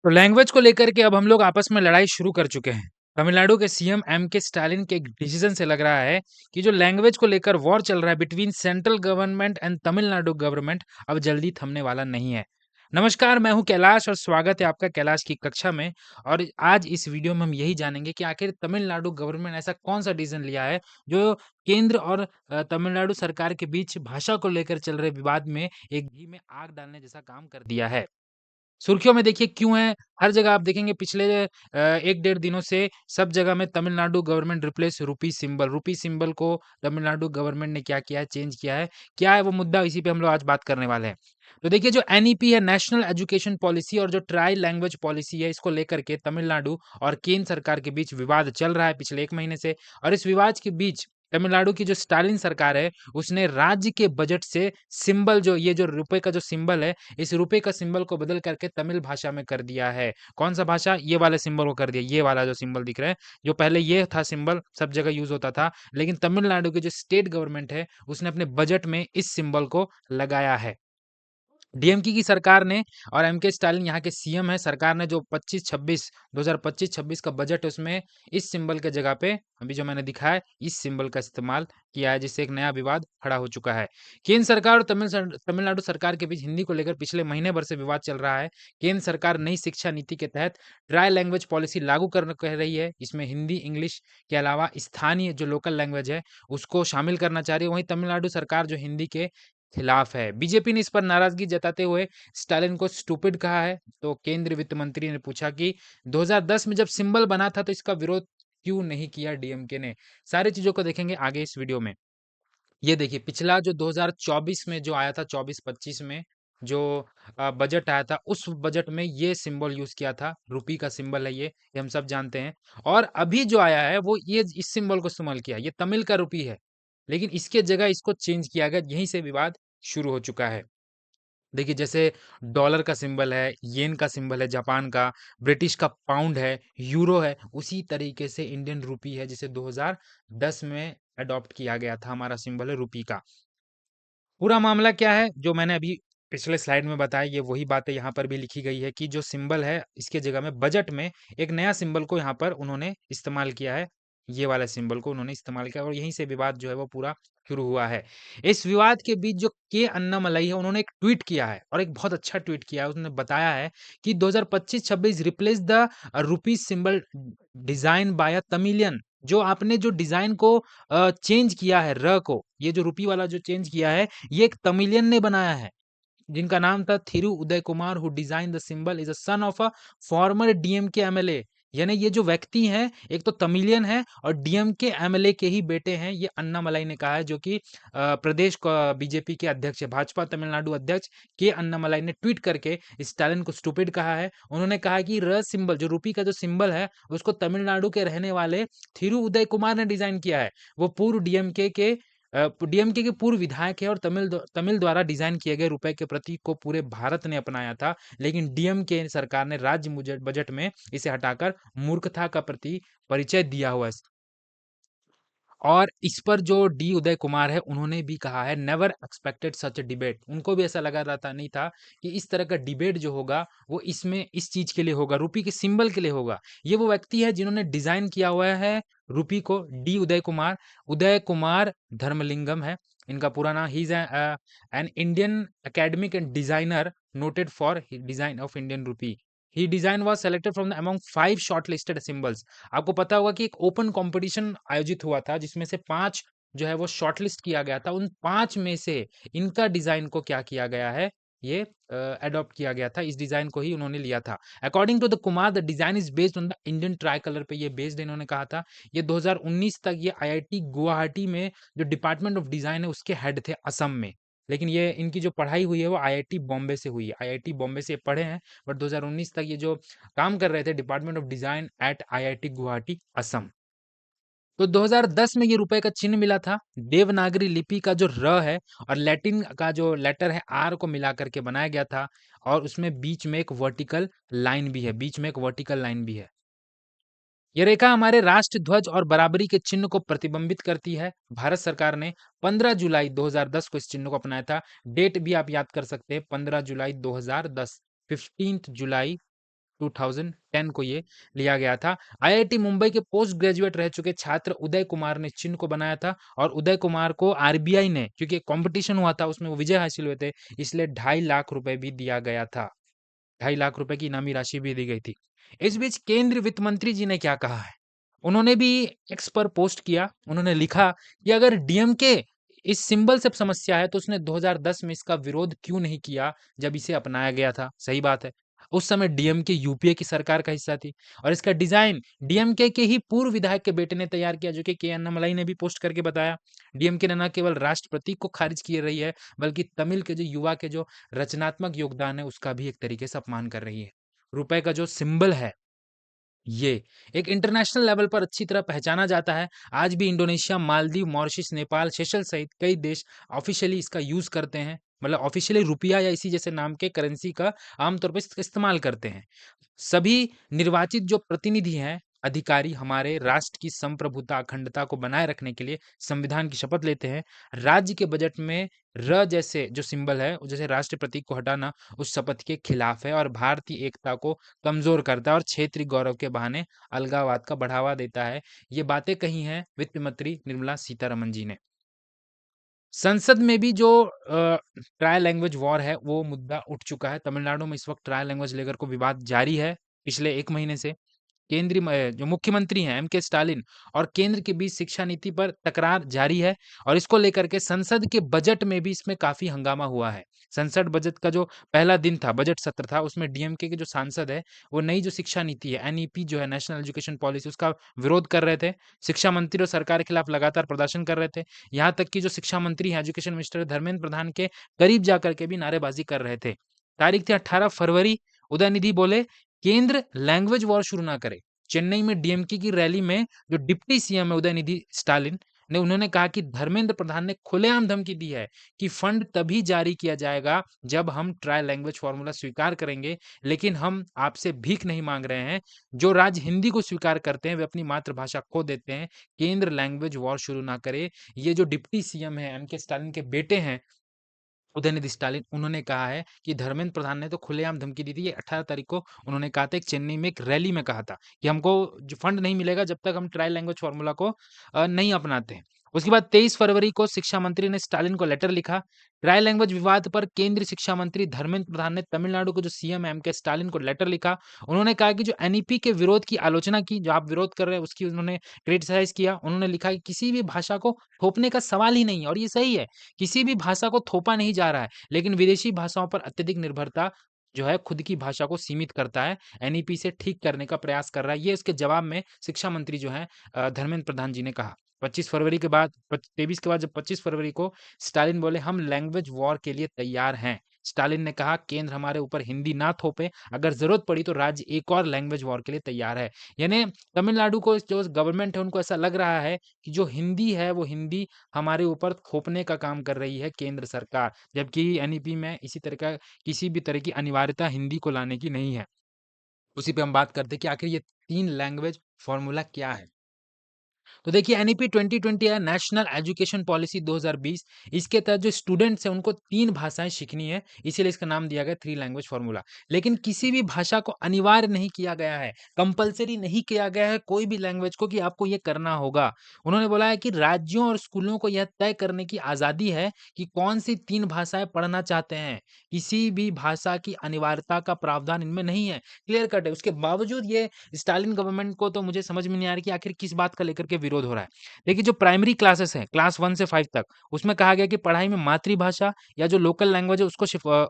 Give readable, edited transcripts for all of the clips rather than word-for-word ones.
तो लैंग्वेज को लेकर के अब हम लोग आपस में लड़ाई शुरू कर चुके हैं। तमिलनाडु के सीएम एम.के. स्टालिन के एक डिसीजन से लग रहा है कि जो लैंग्वेज को लेकर वॉर चल रहा है between central government and Tamil Nadu government अब जल्दी थमने वाला नहीं है। नमस्कार, मैं हूं कैलाश और स्वागत है आपका कैलाश की कक्षा में। और आज इस वीडियो में हम यही जानेंगे कि आखिर तमिलनाडु गवर्नमेंट ऐसा कौन सा डिसीजन लिया है जो केंद्र और तमिलनाडु सरकार के बीच भाषा को लेकर चल रहे विवाद में एक घी में आग डालने जैसा काम कर दिया है। सुर्खियों में देखिए क्यों है, हर जगह आप देखेंगे पिछले 1 डेढ़ दिनों से सब जगह में तमिलनाडु गवर्नमेंट रिप्लेस रूपी सिंबल को तमिलनाडु गवर्नमेंट ने क्या किया है, चेंज किया है। क्या है वो मुद्दा, इसी पे हम लोग आज बात करने वाले हैं। तो देखिए जो एनईपी है, नेशनल एजुकेशन पॉलिसी, और जो ट्राई लैंग्वेज पॉलिसी है, इसको लेकर के तमिलनाडु और केंद्र सरकार के बीच विवाद चल रहा है पिछले 1 महीने से। और इस विवाद के बीच तमिलनाडु की जो स्टालिन सरकार है, उसने राज्य के बजट से सिंबल, जो ये जो रुपए का जो सिंबल है, इस रुपए का सिंबल को बदल करके तमिल भाषा में कर दिया है। कौन-सा भाषा? ये वाले सिंबल को कर दिया, ये वाला जो सिंबल दिख रहा है, जो पहले ये था सिंबल, सब जगह यूज़ होता था, लेकिन तमिलनाडु की जो स्टेट गवर्नमेंट है, उसने अपने बजट में इस सिंबल को लगाया है। डीएमके की सरकार ने, और एमके स्टालिन यहाँ के सीएम हैं, सरकार ने जो 25-26 2025-26 का बजट है, उसमें इस सिंबल के जगह पे अभी जो मैंने दिखाया है, इस सिंबल का इस्तेमाल किया है, जिससे एक नया विवाद खड़ा हो चुका है। केंद्र सरकार और तमिलनाडु सरकार के बीच हिंदी को लेकर पिछले महीने भर से विवाद चल रहा है। केंद्र सरकार नई शिक्षा नीति के तहत ट्राई लैंग्वेज पॉलिसी लागू करने कह रही है। इसमें हिंदी, इंग्लिश के अलावा स्थानीय जो लोकल लैंग्वेज है, उसको शामिल करना चाह रही है। वहीं तमिलनाडु सरकार जो हिंदी के खिलाफ है। बीजेपी ने इस पर नाराजगी जताते हुए स्टालिन को स्टूपिड कहा है। तो केंद्रीय वित्त मंत्री ने पूछा कि 2010 में जब सिंबल बना था तो इसका विरोध क्यों नहीं किया डीएमके ने। सारी चीजों को देखेंगे आगे इस वीडियो में। ये देखिए पिछला जो 2024 में जो आया था, 24-25 में जो बजट आया था, उस बजट में ये सिंबल यूज किया था। रुपी का सिंबल है ये हम सब जानते हैं। और अभी जो आया है वो ये इस सिंबल को इस्तेमाल किया, ये तमिल का रुपी है, लेकिन इसके जगह इसको चेंज किया गया। यहीं से विवाद शुरू हो चुका है। देखिए जैसे डॉलर का सिंबल है, येन का सिंबल है जापान का, ब्रिटिश का पाउंड है, यूरो है, उसी तरीके से इंडियन रुपी है जिसे 2010 में अडॉप्ट किया गया था, हमारा सिंबल है रुपी का। पूरा मामला क्या है जो मैंने अभी पिछले स्लाइड में बताया, ये वही बातें यहाँ पर भी लिखी गई है कि जो सिंबल है इसके जगह में बजट में एक नया सिंबल को यहाँ पर उन्होंने इस्तेमाल किया है। ये वाला सिंबल को उन्होंने इस्तेमाल किया और यहीं से विवाद जो है वो पूरा शुरू हुआ है। इस विवाद के बीच जो के अन्नामलई है, उन्होंने एक ट्वीट किया है और एक बहुत अच्छा ट्वीट किया है। उन्होंने बताया है कि 2025-26 replace the rupee symbol design by a Tamilian. जो आपने जो डिजाइन को चेंज किया है, र को, ये जो रुपी वाला जो चेंज किया है, ये एक तमिलियन ने बनाया है, जिनका नाम था Thiru Uday Kumar, who design the symbol is a son of a former DMK MLA. यानी ये जो व्यक्ति हैं, एक तो तमिलियन है और डीएमके एमएलए के ही बेटे हैं, ये अन्नामलाई ने कहा है, जो कि प्रदेश का बीजेपी के अध्यक्ष है, भाजपा तमिलनाडु अध्यक्ष के अन्नामलाई ने ट्वीट करके स्टालिन को स्टूपिड कहा है। उन्होंने कहा कि र सिंबल, जो रुपी का जो सिंबल है, उसको तमिलनाडु के रहने वाले थिरु उदय कुमार ने डिजाइन किया है। वो पूर्व डीएमके के पूर्व विधायक है और तमिल द्वारा डिजाइन किए गए रुपए के प्रतीक को पूरे भारत ने अपनाया था, लेकिन डीएमके सरकार ने राज्य बजट में इसे हटाकर मूर्खता का प्रति परिचय दिया हुआ है। और इस पर जो डी उदय कुमार है, उन्होंने भी कहा है never expected such a debate. उनको भी ऐसा लगा रहता नहीं था कि इस तरह का डिबेट जो होगा वो इसमें इस चीज के लिए होगा, रुपी के सिंबल के लिए होगा। ये वो व्यक्ति है जिन्होंने डिजाइन किया हुआ है रुपी को, डी उदय कुमार धर्मलिंगम है इनका पूरा नाम। He is an Indian academic and designer noted for design of Indian rupee. He design was selected from the among 5 shortlisted symbols. आपको पता होगा कि एक ओपन कंपटीशन आयोजित हुआ था जिसमें से 5 जो है वो शॉर्टलिस्ट किया गया था। उन 5 में से इनका डिजाइन को क्या किया गया है, ये अडॉप्ट किया गया था। इस डिजाइन को ही उन्होंने लिया था। According to the Kumar, the design is based on the Indian tricolour पे ये बेस्ड, इन्होंने कहा था। ये 2019 तक ये आईआईटी गुवाहाटी में जो डिपार्टमेंट ऑफ डिजाइन है उसके हेड थे, असम में। लेकिन ये इनकी जो पढ़ाई हुई है वो आईआईटी बॉम्बे से हुई है। आईआईटी बॉम्बे से ये पढ़े हैं, बट 2019 तक ये जो काम कर रहे थे department of design eight IIT Guwahati, Assam. तो 2010 में ये रुपए का चिन्ह मिला था। देवनागरी लिपि का जो र है और लैटिन का जो लेटर है आर को मिला करके बनाया गया था, और उसमें बीच में एक वर्टिकल लाइन भी है, बीच में एक वर्टिकल लाइन भी है। ये रेखा हमारे राष्ट्र ध्वज और बराबरी के चिन्ह को प्रतिबिंबित करती है। भारत सरकार ने 15 जुलाई 2010 को इस चिन्ह को अपनाया था। डेट भी आप याद कर सकते हैं, 15 जुलाई 2010, 15th जुलाई 2010 को ये लिया गया था। आईआईटी मुंबई के पोस्ट ग्रेजुएट रह चुके छात्र उदय कुमार ने चिन्ह को बनाया था और उदय कुमार को आरबीआई ने, क्योंकि कंपटीशन हुआ था उसमें वो विजय हासिल हुए थे, इसलिए 2.5 लाख रुपए भी दिया गया था। 2.5 लाख रुपए की इनामी राशि भी दी गई थी। इस बीच केंद्रीय वित्त मंत्री जी ने क्या कहा है? उन्होंने भी एक्स पर पोस्ट किया। उन्होंने लिखा कि अगर डीएमके इस सिंबल से समस्या है तो उसने 2010 में इसका विरोध क्यों नहीं किया जब इसे अपनाया गया था? सही बात है। उस समय डीएमके यूपीए की सरकार का हिस्सा थी और इसका डिजाइन डीएमके के ही पूर्व विधायक के बेटे ने तैयार किया, जो कि के अन्नामलाई ने भी पोस्ट करके बताया। डीएमके ने न केवल राष्ट्र प्रतीक को खारिज किए रही है, बल्कि तमिल के जो युवा के जो रचनात्मक योगदान है उसका भी एक तरीके से अपमान कर रही है। रुपए का जो सिंबल है ये एक इंटरनेशनल लेवल पर अच्छी तरह पहचाना जाता है। आज भी Indonesia, Maldives, Mauritius, Nepal, Seychelles सहित कई देश ऑफिशियली इसका यूज करते हैं। मतलब ऑफिशियली रुपया या इसी जैसे नाम के करेंसी का आमतौर पर इस्तेमाल करते हैं। सभी निर्वाचित जो प्रतिनिधि हैं, अधिकारी हमारे राष्ट्र की संप्रभुता, अखंडता को बनाए रखने के लिए संविधान की शपथ लेते हैं। राज्य के बजट में र जैसे जो सिंबल है, जैसे राष्ट्र प्रतीक को हटाना उस शपथ के खिलाफ है और भारतीय एकता को कमजोर करता है और क्षेत्रीय गौरव के बहाने अलगाववाद का बढ़ावा देता है। ये बातें कही हैं वित्त मंत्री निर्मला सीतारमण जी ने। संसद में भी जो ट्राई लैंग्वेज वॉर है, वो मुद्दा उठ चुका है। तमिलनाडु में इस वक़्त ट्राई लैंग्वेज लेकर को विवाद जारी है, पिछले 1 महीने से। केंद्रीय जो मुख्यमंत्री हैं एम के स्टालिन और केंद्र के बीच शिक्षा नीति पर तकरार जारी है और इसको लेकर के संसद के बजट में भी इसमें काफ़ी हंगामा हुआ है। संसद बजट का जो पहला दिन था, बजट सत्र था, उसमें डीएमके के जो सांसद हैं, वो नई जो शिक्षा नीति है, एनईपी जो है नेशनल एजुकेशन पॉलिसी, उसका विरोध कर रहे थे। शिक्षा मंत्री और सरकार के खिलाफ लगातार प्रदर्शन कर रहे थे। यहाँ तक कि जो शिक्षा मंत्री हैं, एजुकेशन मिनिस्टर धर्मेंद्र प्रधान के करीब जाकर के भी नारेबाज़ी कर रहे थे। तारीख थी 18 फरवरी, उदयनिधि बोले, केंद्र लैंग्वेज वॉर शुरू ना करे। चेन्नई में डीएमके की रैली में जो डिप्टी सीएम है उदयनिधि स्टालिन ने, उन्होंने कहा कि धर्मेंद्र प्रधान ने खुलेआम धमकी दी है कि फंड तभी जारी किया जाएगा जब हम ट्राई लैंग्वेज फॉर्मूला स्वीकार करेंगे, लेकिन हम आपसे भीख नहीं मांग रहे हैं। जो राज्य हिंदी को स्वीकार करते हैं वे अपनी मातृभाषा खो देते हैं। केंद्र लैंग्वेज वॉर शुरू ना करे। ये जो डिप्टी सीएम है एम के स्टालिन के बेटे हैं उदयनिधि स्टालिन, उन्होंने कहा है कि धर्मेंद्र प्रधान ने तो खुलेआम धमकी दी थी। ये 18 तारीख को उन्होंने कहा था, एक चेन्नई में एक रैली में कहा था कि हमको जो फंड नहीं मिलेगा जब तक हम ट्राई लैंग्वेज फॉर्मूला को नहीं अपनाते हैं। उसके बाद 23 फरवरी को शिक्षा मंत्री ने स्टालिन को लेटर लिखा। ट्राई लैंग्वेज विवाद पर केंद्रीय शिक्षा मंत्री धर्मेंद्र प्रधान ने तमिलनाडु के जो सीएम है एम के स्टालिन को लेटर लिखा। उन्होंने कहा कि जो एनईपी के विरोध की आलोचना की, जो आप विरोध कर रहे हैं उसकी उन्होंने क्रिटिसाइज किया। उन्होंने लिखा कि किसी भी भाषा को थोपने का सवाल ही नहीं है और ये सही है। किसी भी भाषा को थोपा नहीं जा रहा है, लेकिन विदेशी भाषाओं पर अत्यधिक निर्भरता जो है खुद की भाषा को सीमित करता है। एनईपी से ठीक करने का प्रयास कर रहा है। ये उसके जवाब में शिक्षा मंत्री जो हैं धर्मेंद्र प्रधान जी ने कहा। 25 फरवरी के बाद 23 के बाद जब 25 फरवरी को स्टालिन बोले, हम लैंग्वेज वॉर के लिए तैयार हैं। स्टालिन ने कहा, केंद्र हमारे ऊपर हिंदी ना थोपे, अगर जरूरत पड़ी तो राज्य एक और लैंग्वेज वॉर के लिए तैयार है। यानी तमिलनाडु को जो गवर्नमेंट है उनको ऐसा लग रहा है कि जो हिंदी है वो हिंदी हमारे ऊपर थोपने का काम कर रही है केंद्र सरकार, जबकि एनईपी में इसी तरह का किसी भी तरह की अनिवार्यता हिंदी को लाने की नहीं है। उसी पे हम बात करते हैं कि आखिर ये 3 लैंग्वेज फॉर्मूला क्या है? तो देखिए एनईपी 2020 है नेशनल एजुकेशन पॉलिसी 2020। इसके तहत जो स्टूडेंट्स हैं उनको 3 भाषाएं सीखनी है, इसीलिए इसका नाम दिया गया 3 लैंग्वेज फॉर्मूला। लेकिन किसी भी भाषा को अनिवार्य नहीं किया गया है, कंपल्सरी नहीं किया गया है कोई भी लैंग्वेज को कि आपको ये करना होगा। उन्होंने बोला है कि राज्यों और स्कूलों को यह तय करने की आज़ादी है कि कौन सी 3 भाषाएं पढ़ना चाहते हैं। किसी भी भाषा की अनिवार्यता का प्रावधान इनमें नहीं है, क्लियर कट है। उसके बावजूद ये स्टालिन गवर्नमेंट को तो मुझे समझ में नहीं आ रहा कि आखिर किस बात का लेकर के विरोध हो रहा है। देखिए जो प्राइमरी क्लासेस हैं, क्लास 1 से 5 तक, उसमें कहा गया कि पढ़ाई में मातृभाषा या जो लोकल लैंग्वेज है उसको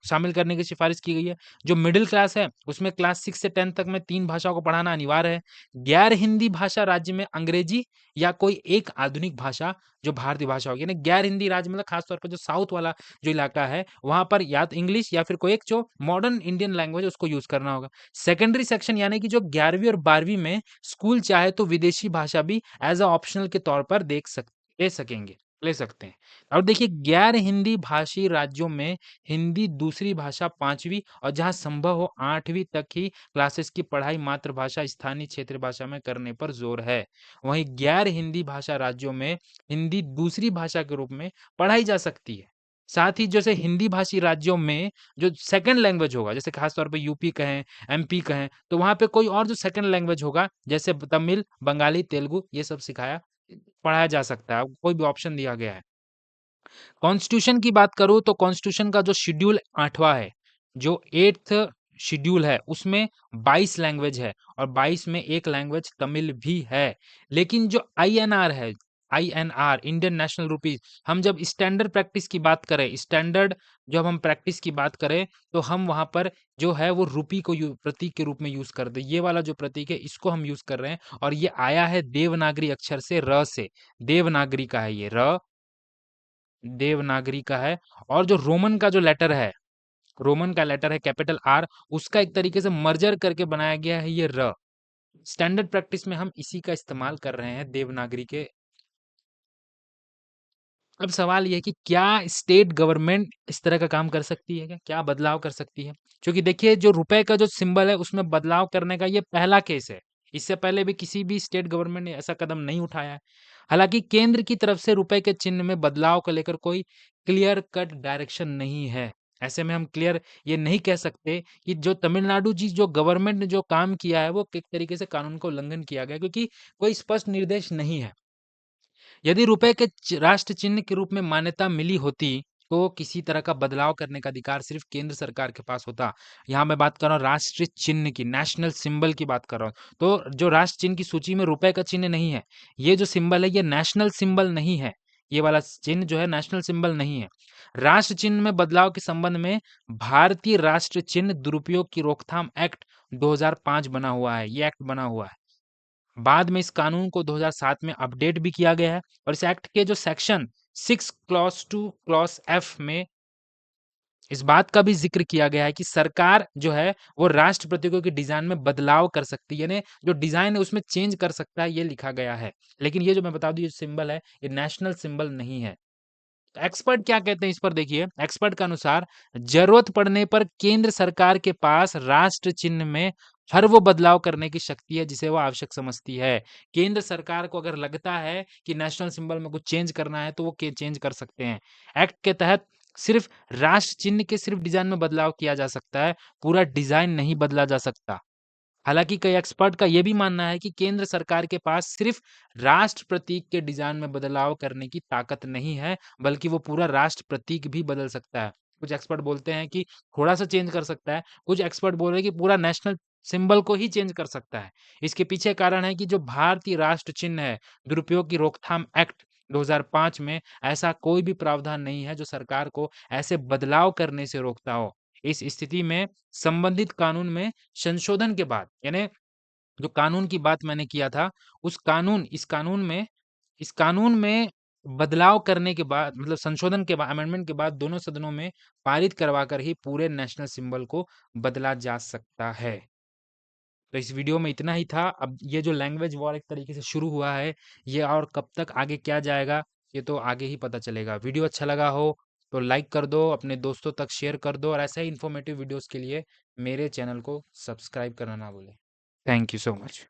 शामिल करने की सिफारिश की गई है। जो मिडिल क्लास है, उसमें क्लास 6 से 10 तक में 3 भाषाओं को पढ़ाना अनिवार्य है। गैर हिंदी भाषा राज्य में अंग्रेजी या कोई एक आधुनिक भाषा जो भारतीय भाषा होगी। यानी गैर हिंदी राज्य मतलब खास तौर पर जो साउथ वाला जो इलाका है, वहाँ पर या तो इंग्लिश या फिर कोई एक जो मॉडर्न इंडियन लैंग्वेज है उसको यूज़ करना होगा। सेकेंडरी सेक्शन यानी कि जो 11वीं और 12वीं में स्कूल चाहे तो विदेशी भाषा भी एज अ ऑप्शनल के तौर पर ले सकेंगे, ले सकते हैं। और देखिए गैर हिंदी भाषी राज्यों में हिंदी दूसरी भाषा 5वीं और जहाँ संभव हो 8वीं तक ही क्लासेस की पढ़ाई मातृभाषा स्थानीय क्षेत्रीय भाषा में करने पर जोर है। वहीं गैर हिंदी भाषा राज्यों में हिंदी दूसरी भाषा के रूप में पढ़ाई जा सकती है। साथ ही जैसे हिंदी भाषी राज्यों में जो सेकंड लैंग्वेज होगा, जैसे खास तौर पे यूपी कहें, एमपी कहें, तो वहाँ पे कोई और जो सेकंड लैंग्वेज होगा, जैसे तमिल, बंगाली, तेलुगु ये सब पढ़ाया जा सकता है। कोई भी ऑप्शन दिया गया है। कॉन्स्टिट्यूशन की बात करूँ तो कॉन्स्टिट्यूशन का जो शेड्यूल 8वां है, जो 8th शेड्यूल है, उसमें 22 लैंग्वेज है और 22 में 1 लैंग्वेज तमिल भी है। लेकिन जो आईएनआर है, आईएनआर इंडियन नेशनल रूपीज़, हम जब स्टैंडर्ड प्रैक्टिस की बात करें, स्टैंडर्ड जब हम प्रैक्टिस की बात करें, तो हम वहाँ पर जो है वो रूपी को प्रतीक के रूप में यूज़ करते हैं। ये वाला जो प्रतीक है, इसको हम यूज़ कर रहे हैं और ये आया है देवनागरी अक्षर से, र से। देवनागरी का है ये, र देवनागरी का है। और जो रोमन का लेटर है कैपिटल आर, उसका एक तरीके से मर्जर करके बनाया गया है ये र। स्टैंडर्ड प्रैक्टिस में हम इसी का इस्तेमाल कर रहे हैं देवनागरी के। अब सवाल ये है कि क्या स्टेट गवर्नमेंट इस तरह का काम कर सकती है क्या? क्या बदलाव कर सकती है? क्योंकि देखिए जो रुपए का जो सिंबल है उसमें बदलाव करने का ये पहला केस है। इससे पहले भी किसी भी स्टेट गवर्नमेंट ने ऐसा कदम नहीं उठाया है। हालाँकि केंद्र की तरफ से रुपए के चिन्ह में बदलाव को लेकर कोई क्लियर कट डायरेक्शन नहीं है। ऐसे में हम क्लियर ये नहीं कह सकते कि जो तमिलनाडु जी जो गवर्नमेंट ने जो काम किया है वो एक तरीके से कानून का उल्लंघन किया गया, क्योंकि कोई स्पष्ट निर्देश नहीं है। यदि रुपए के राष्ट्र चिन्ह के रूप में मान्यता मिली होती तो किसी तरह का बदलाव करने का अधिकार सिर्फ केंद्र सरकार के पास होता। यहाँ मैं बात कर रहा हूँ राष्ट्रीय चिन्ह की, नेशनल सिंबल की बात कर रहा हूँ। तो जो राष्ट्र चिन्ह की सूची में रुपए का चिन्ह नहीं है, ये जो सिंबल है ये नेशनल सिंबल नहीं है। ये वाला चिन्ह जो है नेशनल सिंबल नहीं है। राष्ट्र चिन्ह में बदलाव के संबंध में भारतीय राष्ट्र चिन्ह दुरुपयोग की रोकथाम एक्ट 2005 बना हुआ है। ये एक्ट बना हुआ है। बाद में इस कानून को 2007 में अपडेट भी किया गया है और इस एक्ट के जो सेक्शन 6 क्लॉज 2 क्लॉज एफ में इस बात का भी जिक्र किया गया है कि सरकार जो है वो राष्ट्र प्रतीकों के डिजाइन में बदलाव कर सकती है, यानी जो डिजाइन है उसमें चेंज कर सकता है, ये लिखा गया है। लेकिन ये जो मैं बता दूं ये सिंबल है ये नेशनल सिंबल नहीं है। एक्सपर्ट क्या कहते हैं इस पर देखिए, एक्सपर्ट के अनुसार जरूरत पड़ने पर केंद्र सरकार के पास राष्ट्र चिन्ह में हर वो बदलाव करने की शक्ति है जिसे वो आवश्यक समझती है। केंद्र सरकार को अगर लगता है कि नेशनल सिंबल में कुछ चेंज करना है तो वो चेंज कर सकते हैं। एक्ट के तहत सिर्फ राष्ट्र चिन्ह के सिर्फ डिजाइन में बदलाव किया जा सकता है, पूरा डिजाइन नहीं बदला जा सकता। हालांकि कई एक्सपर्ट का यह भी मानना है कि केंद्र सरकार के पास सिर्फ राष्ट्र प्रतीक के डिजाइन में बदलाव करने की ताकत नहीं है, बल्कि वो पूरा राष्ट्र प्रतीक भी बदल सकता है। कुछ एक्सपर्ट बोलते हैं कि थोड़ा सा चेंज कर सकता है, कुछ एक्सपर्ट बोल रहे हैं कि पूरा नेशनल सिंबल को ही चेंज कर सकता है। इसके पीछे कारण है कि जो भारतीय राष्ट्र चिन्ह है, दुरुपयोग की रोकथाम एक्ट 2005 में ऐसा कोई भी प्रावधान नहीं है जो सरकार को ऐसे बदलाव करने से रोकता हो। इस स्थिति में संबंधित कानून में संशोधन के बाद, यानी जो कानून की बात मैंने किया था, इस कानून में बदलाव करने के बाद, मतलब संशोधन के बाद, अमेंडमेंट के बाद दोनों सदनों में पारित करवाकर ही पूरे नेशनल सिंबल को बदला जा सकता है। तो इस वीडियो में इतना ही था। अब ये जो लैंग्वेज वॉर एक तरीके से शुरू हुआ है, ये और कब तक आगे क्या जाएगा, ये तो आगे ही पता चलेगा। वीडियो अच्छा लगा हो तो लाइक कर दो, अपने दोस्तों तक शेयर कर दो और ऐसे ही इन्फॉर्मेटिव वीडियोस के लिए मेरे चैनल को सब्सक्राइब करना ना भूलें। Thank you so much.